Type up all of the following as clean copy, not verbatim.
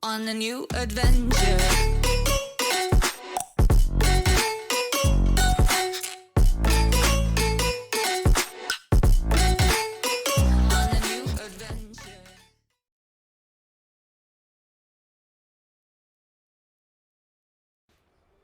on a new adventure.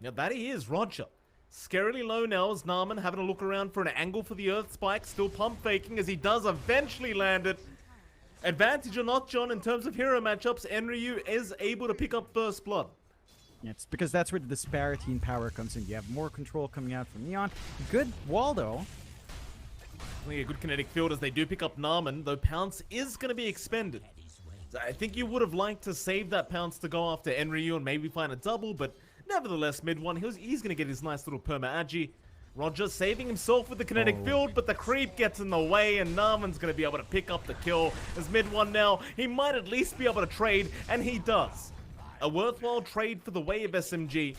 Now that he is, Roger. Scarily low now as Naaman having a look around for an angle for the earth spike, still pump faking as he does eventually land it. Advantage or not, John, in terms of hero matchups, Enryu is able to pick up first blood. Yeah, it's because that's where the disparity in power comes in. You have more control coming out from Neon. Good wall though. Only a good kinetic field as they do pick up Naaman, though Pounce is going to be expended. So I think you would have liked to save that Pounce to go after Enryu and maybe find a double, but nevertheless, mid one, he's going to get his nice little perma-agi. Roger saving himself with the kinetic field, but the creep gets in the way, and Naaman's going to be able to pick up the kill. As mid one now, he might at least be able to trade, and he does. A worthwhile trade for the way of SMG.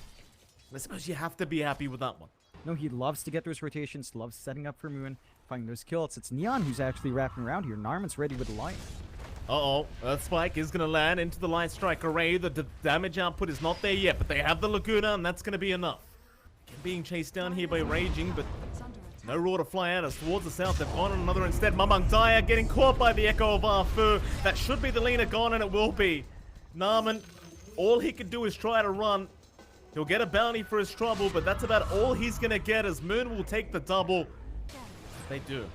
I suppose you have to be happy with that one. No, he loves to get those rotations, loves setting up for Moon, finding those kills. It's Neon who's actually wrapping around here. Naaman's ready with the light. Uh-oh, Earth Spike is going to land into the Light Strike array. The damage output is not there yet, but they have the Laguna, and that's going to be enough. Being chased down here by Raging, but no Raw to fly at us. Towards the south, they've gone on another instead. Mamang Daya getting caught by the Echo of Arfu. That should be the Lina gone, and it will be. Naaman, all he can do is try to run. He'll get a bounty for his trouble, but that's about all he's going to get as Moon will take the double. They do.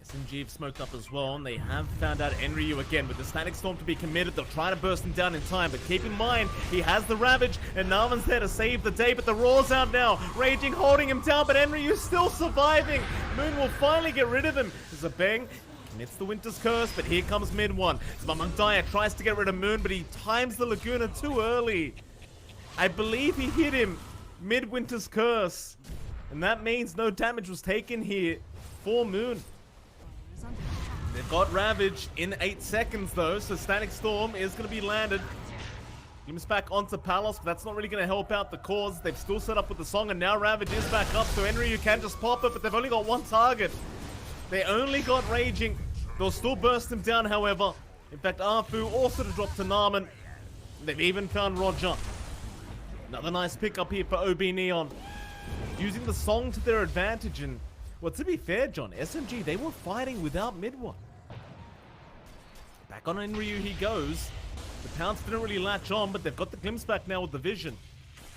SMG have smoked up as well, and they have found out Enryu again. With the Static Storm to be committed, they'll try to burst him down in time, but keep in mind, he has the Ravage, and Naaman's there to save the day, but the Raw's out now. Raging holding him down, but Enryu's still surviving. Moon will finally get rid of him. There's a bang. It's the Winter's Curse, but here comes mid one. Mamang Daya tries to get rid of Moon, but he times the Laguna too early. I believe he hit him mid Winter's Curse, and that means no damage was taken here for Moon. They've got Ravage in 8 seconds though, so Static Storm is going to be landed. Glimpse back onto Palos, but that's not really going to help out the cause. They've still set up with the song, and now Ravage is back up, so Enryu can just pop it, but they've only got one target. They only got Raging. They'll still burst him down, however. In fact, Arfu also to drop to Naaman. They've even found Roger. Another nice pickup here for OB Neon. Using the song to their advantage, and well, to be fair, John, SMG, they were fighting without mid one. Back on Enryu he goes. The Pounce didn't really latch on, but they've got the glimpse back now with the vision.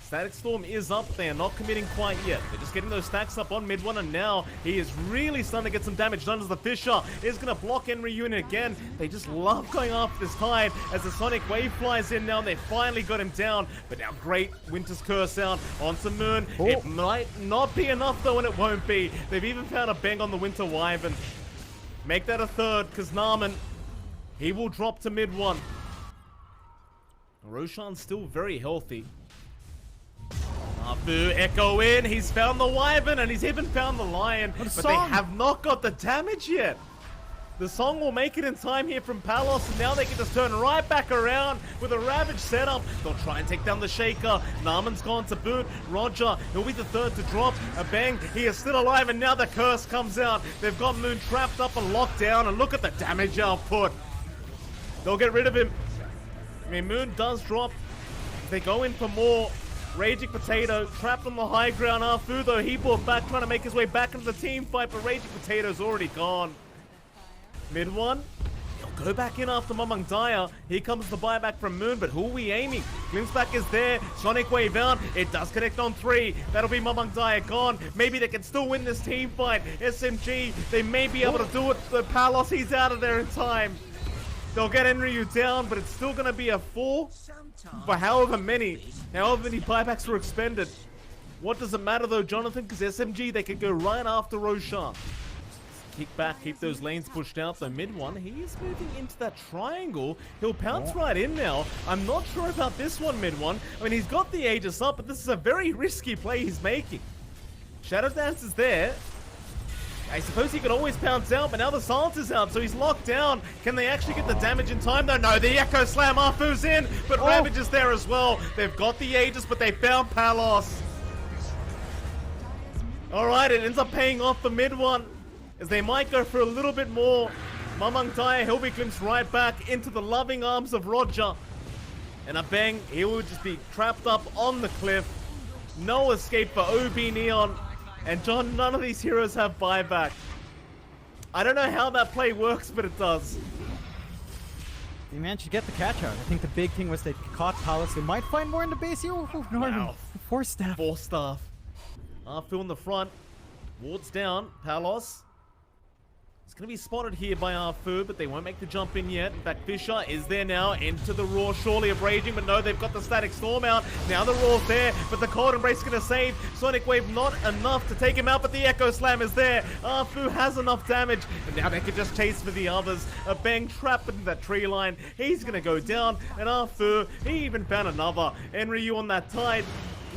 Static Storm is up. They are not committing quite yet. They're just getting those stacks up on mid one, and now he is really starting to get some damage done as the Fisher is going to block Enryu in again. They just love going after this tide as the Sonic Wave flies in now, and they finally got him down. But now great Winter's Curse out onto Moon. It might not be enough though, and it won't be. They've even found a bang on the Winter Wyvern. Make that a third, because Naaman, he will drop to mid one. Roshan's still very healthy. Arfu, Echo in, he's found the Wyvern, and he's even found the Lion, but they have not got the damage yet. The song will make it in time here from Palos, and now they can just turn right back around with a Ravage setup. They'll try and take down the Shaker. Naaman's gone to boot. Roger, he'll be the third to drop. A bang, he is still alive, and now the curse comes out. They've got Moon trapped up and locked down, and look at the damage output. They'll get rid of him. I mean, Moon does drop. They go in for more. Raging Potato trapped on the high ground. Arfu, though, he brought back, trying to make his way back into the team fight, but Raging Potato's already gone. Mid one, he'll go back in after Mamang Daya. Here comes the buyback from Moon, but who are we aiming? Glimpse back is there. Sonic Wave out. It does connect on 3. That'll be Mamang Daya gone. Maybe they can still win this team fight. SMG, they may be able to do it. The Palos, he's out of there in time. They'll get Enryu down, but it's still going to be a 4 for however many buybacks were expended. What does it matter though, Jonathan? Because SMG, they can go right after Roshan. Kick back, keep those lanes pushed out. So mid one, he's moving into that triangle. He'll pounce right in now. I'm not sure about this one, mid one. I mean, he's got the Aegis up, but this is a very risky play he's making. Shadow Dance is there. I suppose he could always pounce out, but now the Silence is out, so he's locked down. Can they actually get the damage in time? No, the Echo Slam, Arfu's in, but Ravage is there as well. They've got the Aegis, but they found Palos. Alright, it ends up paying off for mid one, as they might go for a little bit more. Mamang Daya, he'll be glimpsed right back into the loving arms of Roger. And a bang, he will just be trapped up on the cliff. No escape for OB Neon. And John, none of these heroes have buyback. I don't know how that play works, but it does. They managed to get the catch out. I think the big thing was they caught Palace. They might find more in the base here. Oh, Norman. Wow. 4 staff. 4 staff. Arfu in the front. Wards down. Palos. It's going to be spotted here by Arfu, but they won't make the jump in yet. In fact, Fisher is there now into the Roar, surely of Raging, but no, they've got the Static Storm out. Now the Roar's there, but the Cold Embrace is going to save. Sonic Wave not enough to take him out, but the Echo Slam is there. Arfu has enough damage, and now they can just chase for the others. A bang trapped in that tree line. He's going to go down, and Arfu, he even found another. Enryu on that tide.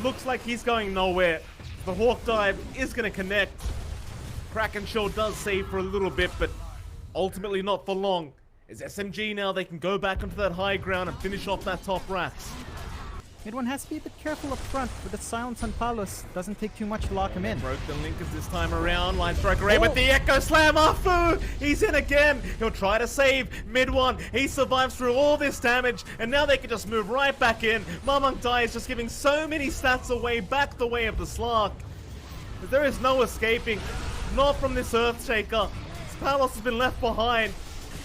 Looks like he's going nowhere. The Hawk Dive is going to connect. Kraken Shell does save for a little bit, but ultimately not for long. As SMG now, they can go back onto that high ground and finish off that top rats. Midone has to be a bit careful up front with the silence on Palos. Doesn't take too much to lock him in. Broke the Linkers this time around. Line Strike Array with the Echo Slam. Afu! He's in again. He'll try to save mid one. He survives through all this damage, and now they can just move right back in. Mamang Dai is just giving so many stats away back the way of the Slark. But there is no escaping. Not from this Earthshaker. Palos has been left behind.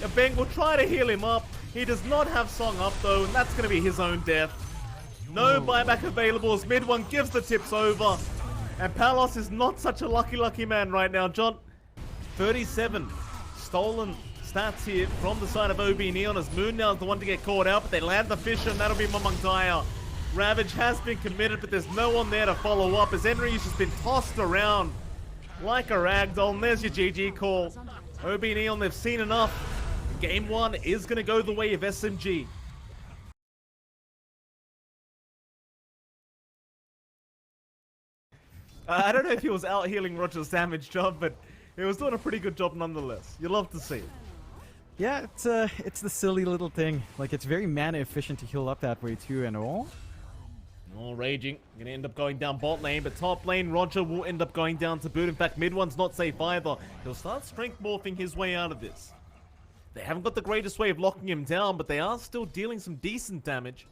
Beng will try to heal him up. He does not have Song up though, and that's going to be his own death. No buyback available as mid one gives the tips over. And Palos is not such a lucky man right now, John. 37 stolen stats here from the side of OB Neon as Moon now is the one to get caught out, but they land the Fisher and that'll be Mamang Daya. Ravage has been committed, but there's no one there to follow up as Enryu's just been tossed around like a ragdoll, and there's your GG call. OB Neon, they've seen enough. Game 1 is going to go the way of SMG. I don't know if he was out healing Roger's damage job, but he was doing a pretty good job nonetheless. You love to see it. Yeah, it's the silly little thing. Like, it's very mana efficient to heal up that way too, and all. Oh, Raging. Gonna end up going down bot lane, but top lane, Roger will end up going down to boot. In fact, mid one's not safe either. He'll start strength morphing his way out of this. They haven't got the greatest way of locking him down, but they are still dealing some decent damage.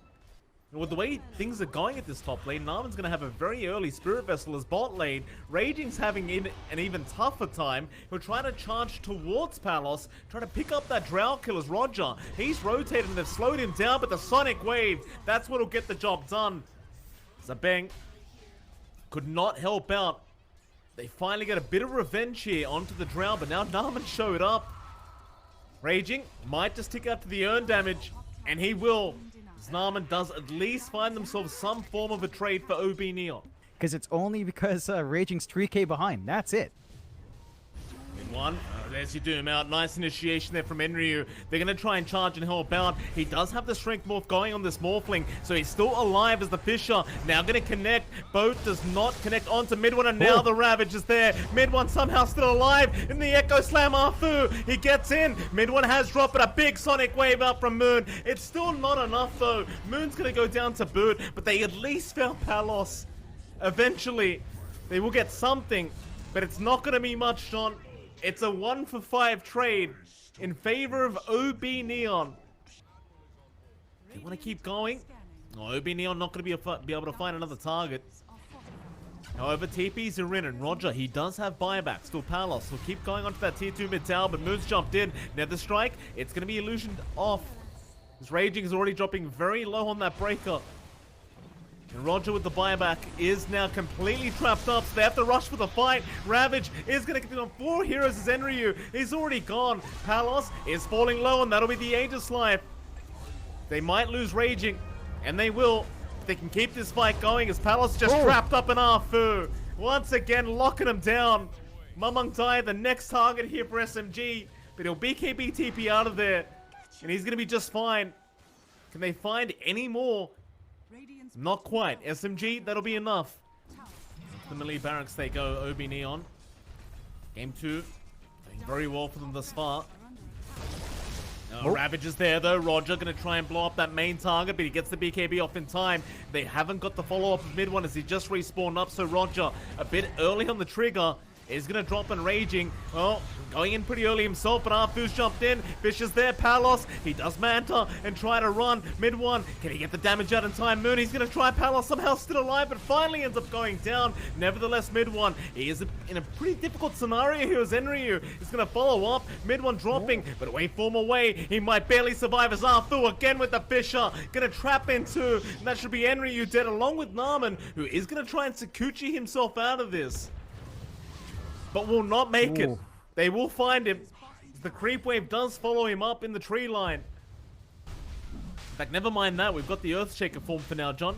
And with the way things are going at this top lane, Narman's gonna have a very early Spirit Vessel as bot lane. Raging's having an even tougher time. He'll try to charge towards Palos, try to pick up that Drow kill as Roger. He's rotated and they've slowed him down, but the Sonic Wave, that's what'll get the job done. Zabeng could not help out. They finally get a bit of revenge here onto the Drow, but now Narman showed up. Raging might just tick out to the earn damage, and he will. Narman does at least find themselves some form of a trade for OB Neon. Because it's only because Raging's 3k behind. That's it. In one. There's your Doom out. Nice initiation there from Enryu. They're going to try and charge and help out. He does have the Strength Morph going on this Morphling, so he's still alive as the Fisher. Now going to connect. Boat does not connect onto mid one, and now the Ravage is there. Mid one somehow still alive in the Echo Slam. Arfu, he gets in. Mid one has dropped, but a big Sonic Wave out from Moon. It's still not enough though. Moon's going to go down to boot, but they at least found Palos. Eventually, they will get something, but it's not going to be much, John. It's a 1-for-5 trade in favor of OB Neon. They want to keep going. Oh, OB Neon not going to be able to find another target. However, TP's are in, and Roger, he does have buybacks. Still Palos will keep going onto that tier 2 mid tower, but Moon's jumped in. Nether Strike, it's going to be illusioned off. This Raging is already dropping very low on that breaker. And Roger with the buyback is now completely trapped up, so they have to rush for the fight. Ravage is going to get on 4 heroes as Enryu. He's already gone. Palos is falling low, and that'll be the Aegis Life. They might lose Raging, and they will. They can keep this fight going as Palos just trapped up in Arfu. Once again, locking him down. Mamang Dai, the next target here for SMG, but he'll BKB TP out of there, and he's going to be just fine. Can they find any more? Not quite. SMG, that'll be enough. The melee barracks they go, OB Neon. Game 2, doing very well for them thus far. Ravage is there though. Roger gonna try and blow up that main target, but he gets the BKB off in time. They haven't got the follow-up of mid one as he just respawned up, so Roger a bit early on the trigger. is going to drop and Raging. Well, going in pretty early himself, but Arfu's jumped in. Fisher's there, Palos. He does Manta and try to run. Mid one, can he get the damage out in time? Moon, he's going to try. Palos somehow still alive, but finally ends up going down. Nevertheless, mid one, he is in a pretty difficult scenario here as Enryu is going to follow up. Mid one dropping, but waveform away. He might barely survive as Arfu again with the Fisher. Going to trap into, and that should be Enryu dead along with Narman, who is going to try and Sakuchi himself out of this. But will not make it. They will find him. The creep wave does follow him up in the tree line. In fact, never mind that. We've got the Earthshaker form for now, John.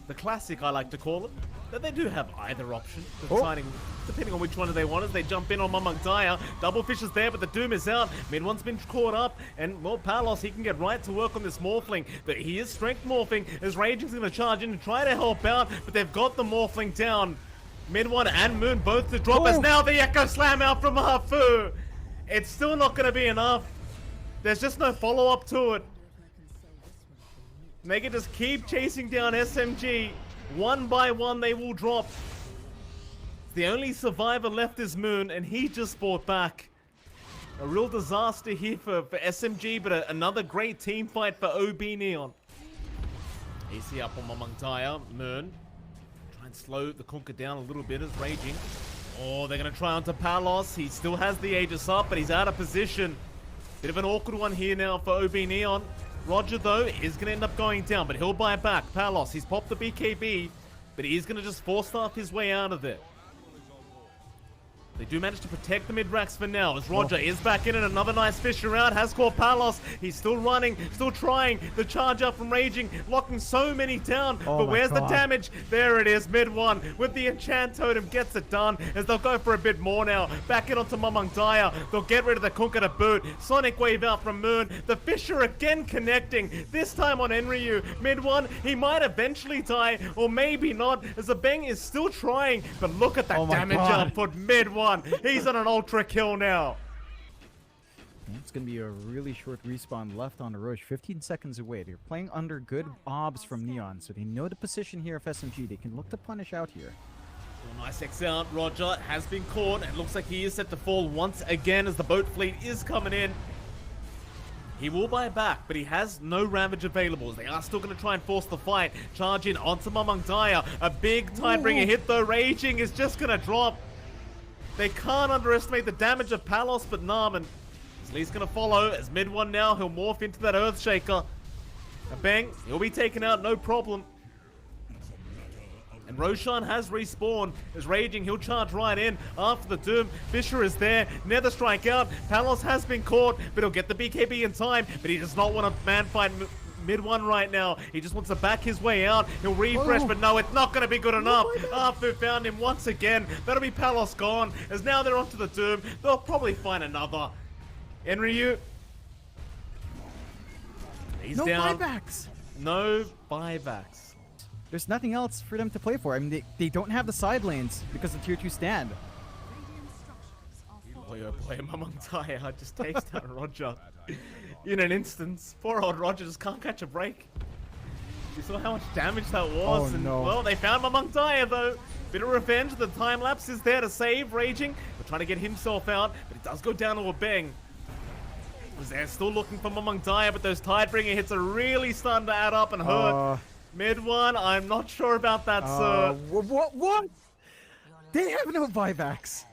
The classic, I like to call it. That they do have either option, depending on which one they want as they jump in on Mamangdaya. Double Fish is there, but the Doom is out. Mid one's been caught up, and well, Palos, he can get right to work on this Morphling, but he is strength morphing as Raging's going to charge in and try to help out, but they've got the Morphling down. Mid one and Moon both to drop as now the Echo Slam out from Hafu. It's still not going to be enough. There's just no follow-up to it. They can just keep chasing down SMG. One by one they will drop. The only survivor left is Moon, and he just fought back. A real disaster here for SMG, but another great team fight for OB Neon. AC up on Mamangdaya. Moon try and slow the Conquer down a little bit as Raging. Oh, they're going to try onto Palos. He still has the Aegis up, but he's out of position. Bit of an awkward one here now for OB Neon. Roger, though, is going to end up going down, but he'll buy back. Palos, he's popped the BKB, but he's going to just force-staff his way out of there. They do manage to protect the mid-racks for now, as Roger is back in and another nice fish around. Has caught Palos. He's still running, still trying. The charge up from Raging, locking so many down. But where's the damage? There it is, mid one with the enchant totem gets it done as they'll go for a bit more now. Back in onto Mamangdaya. They'll get rid of the Kunkka to boot. Sonic Wave out from Moon. The Fisher again connecting, this time on Enryu. Mid one, he might eventually die, or maybe not, as the Bang is still trying. But look at that damage output, mid one. He's on an ultra kill now. It's going to be a really short respawn left on the Roche. 15 seconds away. They're playing under good obs from Neon, so they know the position here of SMG. They can look to punish out here. Well, nice X out. Roger has been caught and looks like he is set to fall once again as the boat fleet is coming in. He will buy back, but he has no Ravage available. They are still going to try and force the fight. Charge in onto Mamangdaya. A big Tidebringer hit though. Raging is just going to drop. They can't underestimate the damage of Palos, but Narman. So he's going to follow as mid one now. He'll morph into that Earthshaker. A bang. He'll be taken out, no problem. And Roshan has respawned. As Raging, he'll charge right in after the Doom. Fisher is there. Nether Strike out. Palos has been caught, but he'll get the BKB in time. But he does not want to man fight mid one right now. He just wants to back his way out. He'll refresh, but no, it's not going to be good enough. Arfu found him once again. That'll be Palos gone, as now they're onto the Doom. They'll probably find another. Enryu. He's down. No buybacks. No buybacks. There's nothing else for them to play for. I mean, they don't have the side lanes because of tier 2 stand. Boy, oh boy, Mamangdaya just takes down Roger in an instance. Poor old Roger just can't catch a break. You saw how much damage that was. Well, they found Mamangdaya though. Bit of revenge. The time lapse is there to save Raging. They're trying to get himself out, but it does go down to a bang. They're still looking for Mamangdaya, but those Tidebringer hits are really starting to add up and hurt. Mid one, I'm not sure about that, sir. What? They have no buybacks.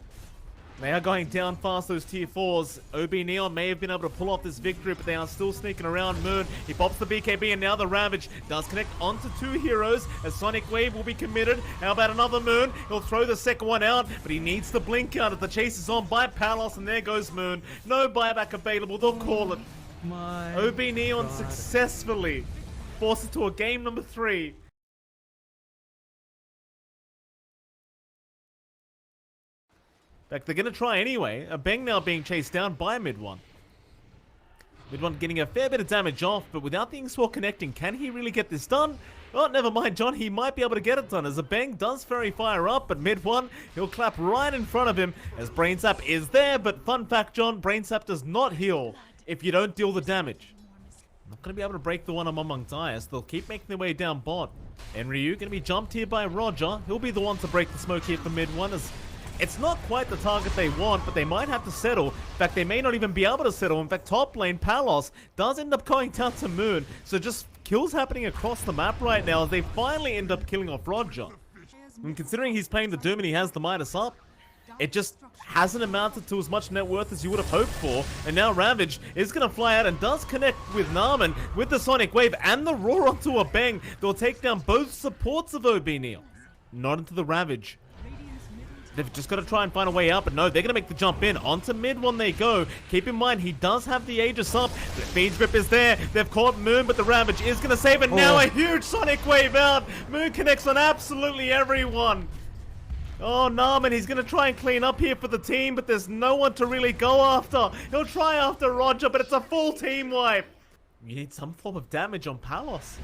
They are going down fast, those tier 4s. OB Neon may have been able to pull off this victory, but they are still sneaking around Moon. He pops the BKB, and now the Ravage does connect onto 2 heroes, as Sonic Wave will be committed. How about another Moon? He'll throw the second one out, but he needs to blink out as the chase is on by Palos, and there goes Moon. No buyback available, they'll call it. OB Neon successfully forces to a game number 3. In fact, they're going to try anyway. A Bang now being chased down by mid one. Mid one getting a fair bit of damage off, but without the Inkspore connecting, can he really get this done? Oh, never mind, John. He might be able to get it done as a Bang does fairy fire up, but mid one, he'll clap right in front of him as Brain Sap is there. But fun fact, John, Brain Sap does not heal if you don't deal the damage. Not going to be able to break the one on Mamangdaya, so they'll keep making their way down bot. Enryu going to be jumped here by Roger. He'll be the one to break the smoke here for mid one as It's not quite the target they want, but they might have to settle. In fact, they may not even be able to settle. In fact, top lane, Palos, does end up going down to Moon. So just kills happening across the map right now as they finally end up killing off Roger. And considering he's playing the Doom and he has the Midas up, it just hasn't amounted to as much net worth as you would have hoped for. And now Ravage is going to fly out and does connect with Narman with the Sonic Wave and the Roar onto a Bang. They'll take down both supports of OB Neil. Not into the Ravage. They've just got to try and find a way out, but no, they're going to make the jump in. Onto mid when they go. Keep in mind, he does have the Aegis up. The Fiend's Grip is there. They've caught Moon, but the Ravage is going to save it. Now a huge Sonic Wave out. Moon connects on absolutely everyone. Oh, Narman, he's going to try and clean up here for the team, but there's no one to really go after. He'll try after Roger, but it's a full team wipe. You need some form of damage on Palos.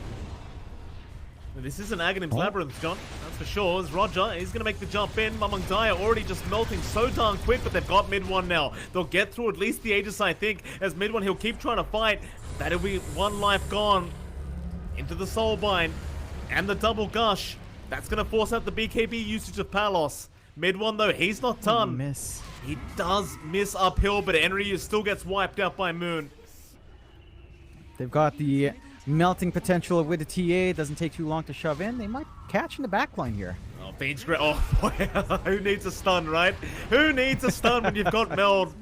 This isn't Aghanim's Labyrinth, John. That's for sure. It's Roger. He's going to make the jump in. Mamang Daya already just melting so darn quick, but they've got mid one now. They'll get through at least the Aegis, I think. As mid one, he'll keep trying to fight. That'll be one life gone. Into the Soulbind. And the double gush. That's going to force out the BKB usage of Palos. Mid one, though, he's not done. Miss. He does miss uphill, but Enryu still gets wiped out by Moon. They've got the melting potential with the TA. Doesn't take too long to shove in. They might catch in the backline here. Oh, Fiend's Grip. Oh, boy. Who needs a stun, right? Who needs a stun when you've got Meld?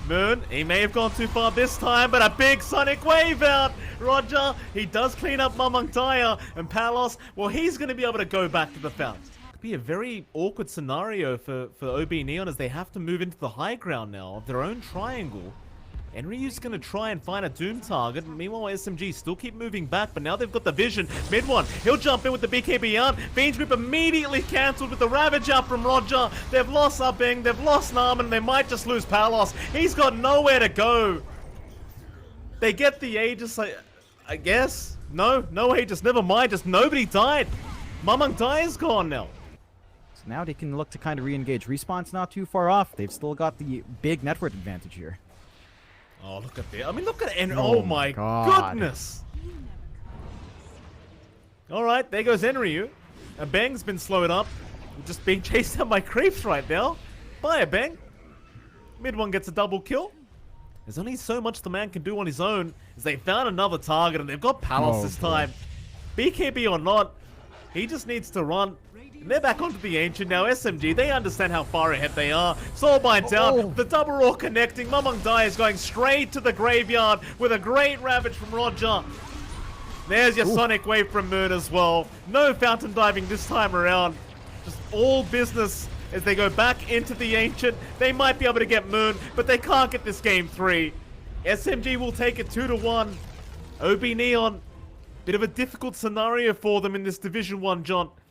Moon, he may have gone too far this time, but a big Sonic Wave out. Roger, he does clean up Mamang Daya, and Palos, well, he's going to be able to go back to the fountain. Could be a very awkward scenario for OB Neon as they have to move into the high ground now of their own triangle. Enryu's going to try and find a Doom target. Meanwhile, SMG still keep moving back, but now they've got the vision. Mid one, he'll jump in with the BKB out. Fiend's Grip immediately cancelled with the Ravage out from Roger. They've lost Upping, they've lost Narman, they might just lose Palos. He's got nowhere to go. They get the Aegis, I guess. No Aegis, never mind, just nobody died. Mamang Daya's gone now. So now they can look to kind of re-engage. Respawn's not too far off. They've still got the big network advantage here. Oh, look at that. I mean, look at Enryu. Oh, my goodness. All right, there goes Enryu. A Bang's been slowed up. We're just being chased out by creeps right now. Bye, a Bang. Mid one gets a double kill. There's only so much the man can do on his own as they found another target and they've got Palos this time. BKB or not, he just needs to run. And they're back onto the Ancient now. SMG, they understand how far ahead they are. Soulbind down, the double roar connecting. Mamang Daya is going straight to the graveyard with a great Ravage from Roger. There's your Sonic Wave from Moon as well. No fountain diving this time around. Just all business as they go back into the Ancient. They might be able to get Moon, but they can't get this game 3. SMG will take it 2-1. OB Neon, bit of a difficult scenario for them in this Division 1, John.